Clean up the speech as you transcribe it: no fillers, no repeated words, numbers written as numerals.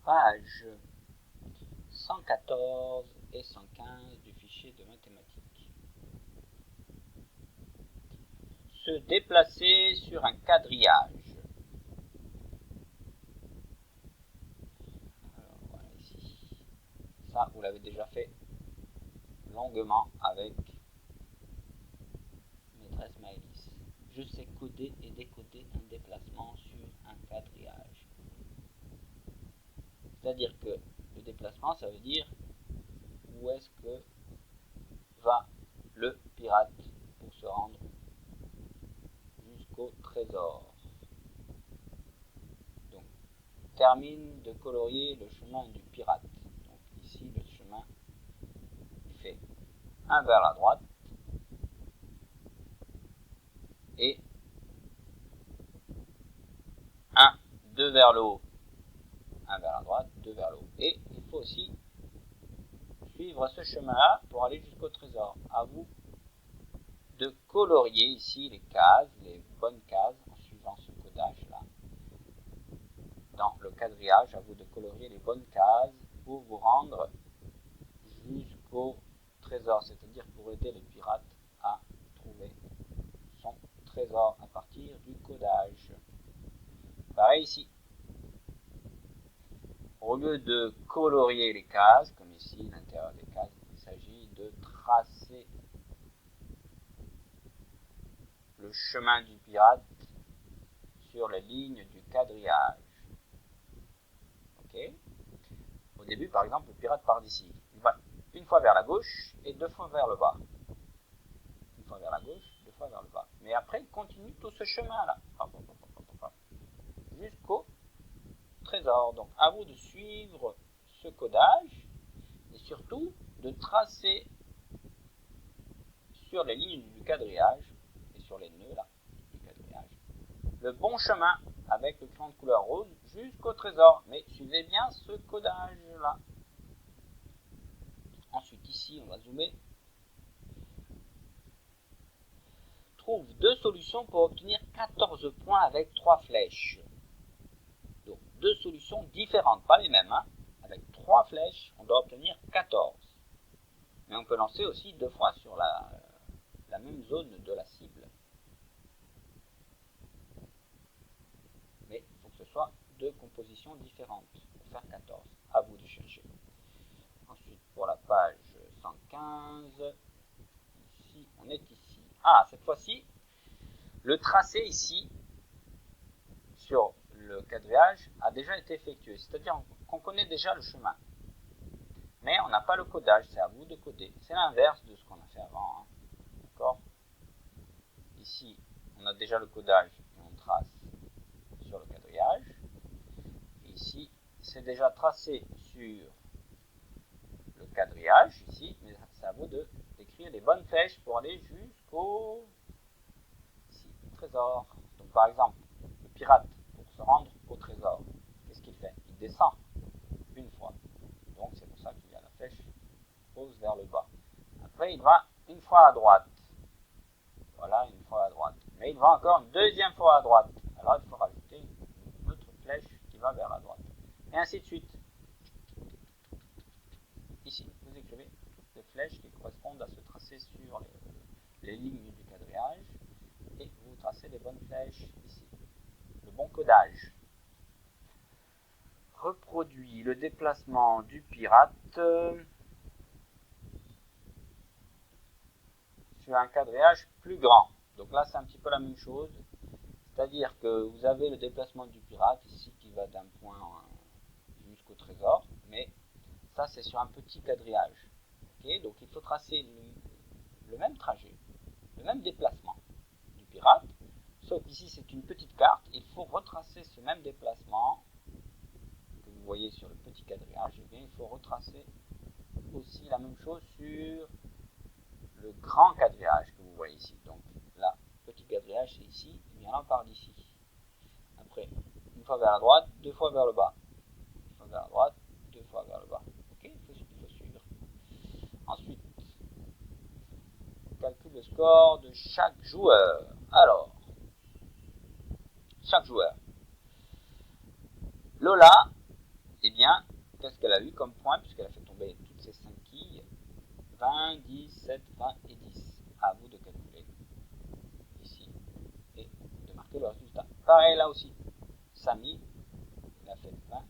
Page 114 et 115 du fichier de mathématiques. Se déplacer sur un quadrillage. Alors voilà ici. Ça, vous l'avez déjà fait longuement avec maîtresse Maëlys. Je sais coder et décoder un déplacement sur un quadrillage. C'est-à-dire que le déplacement, ça veut dire où est-ce que va le pirate pour se rendre jusqu'au trésor. Donc, termine de colorier le chemin du pirate. Donc ici, le chemin fait un vers la droite et deux vers le haut. Un vers la droite, deux vers le haut. Et il faut aussi suivre ce chemin-là pour aller jusqu'au trésor. À vous de colorier ici les cases, les bonnes cases, en suivant ce codage-là. Dans le quadrillage, à vous de colorier les bonnes cases pour vous rendre jusqu'au trésor, c'est-à-dire pour aider le pirate à trouver son trésor à partir du codage. Pareil ici. Au lieu de colorier les cases, comme ici l'intérieur des cases, il s'agit de tracer le chemin du pirate sur les lignes du quadrillage. Ok. Au début, par exemple, le pirate part d'ici. Il va une fois vers la gauche et deux fois vers le bas. Une fois vers la gauche, deux fois vers le bas. Mais après, il continue tout ce chemin-là. Jusqu'au trésor. Donc, à vous de suivre ce codage et surtout de tracer sur les lignes du quadrillage et sur les nœuds là du quadrillage le bon chemin avec le crayon de couleur rose jusqu'au trésor. Mais suivez bien ce codage là. Ensuite ici, on va zoomer. Trouve deux solutions pour obtenir 14 points avec 3 flèches. Donc deux solutions différentes, pas les mêmes. Avec 3 flèches, on doit obtenir 14. Mais on peut lancer aussi 2 fois sur la même zone de la cible. Mais il faut que ce soit 2 compositions différentes pour faire 14. À vous de chercher. Ensuite, pour la page 115, ici, on est ici. Ah, cette fois-ci, le tracé ici, sur le quadrillage, a déjà été effectué. C'est-à-dire qu'on connaît déjà le chemin. Mais on n'a pas le codage, c'est à vous de coder. C'est l'inverse de ce qu'on a fait avant. D'accord ? Ici, on a déjà le codage et on trace sur le quadrillage. Et ici, c'est déjà tracé sur le quadrillage, ici, mais c'est à vous d'écrire les bonnes flèches pour aller jusqu'au trésor. Donc par exemple, le pirate, pour se rendre au trésor, qu'est-ce qu'il fait? Il descend une fois. Donc c'est pour ça qu'il y a la flèche rose vers le bas. Après, il va une fois à droite. Voilà, une fois à droite. Mais il va encore une deuxième fois à droite. Alors il faut rajouter une autre flèche qui va vers la droite. Et ainsi de suite. Ici, vous écrivez toutes les flèches qui correspondent à ce tracé sur les lignes du quadrillage. Et vous tracez les bonnes flèches ici. Le bon codage. Reproduit le déplacement du pirate sur un quadrillage plus grand. Donc là, c'est un petit peu la même chose. C'est-à-dire que vous avez le déplacement du pirate ici qui va d'un point jusqu'au trésor. Mais ça, c'est sur un petit quadrillage. Okay, donc il faut tracer le même trajet, le même déplacement du pirate. Sauf qu'ici, c'est une petite carte. Il faut retracer ce même déplacement que vous voyez sur le petit quadrillage. Et bien, il faut retracer aussi la même chose sur le grand quadrillage que vous voyez ici. Donc là, petit quadrillage, c'est ici. Et bien là, on part d'ici. Après, une fois vers la droite, deux fois vers le bas. Une fois vers la droite, deux fois vers le bas. Ok, il faut suivre. Ensuite, calcule le score de chaque joueur. Alors, chaque joueur. Lola, eh bien, qu'est-ce qu'elle a eu comme point, puisqu'elle a fait tomber toutes ces 5 quilles? 20, 10, 7, 20 et 10. À vous de calculer ici et de marquer le résultat. Pareil là aussi. Samy, il a fait 20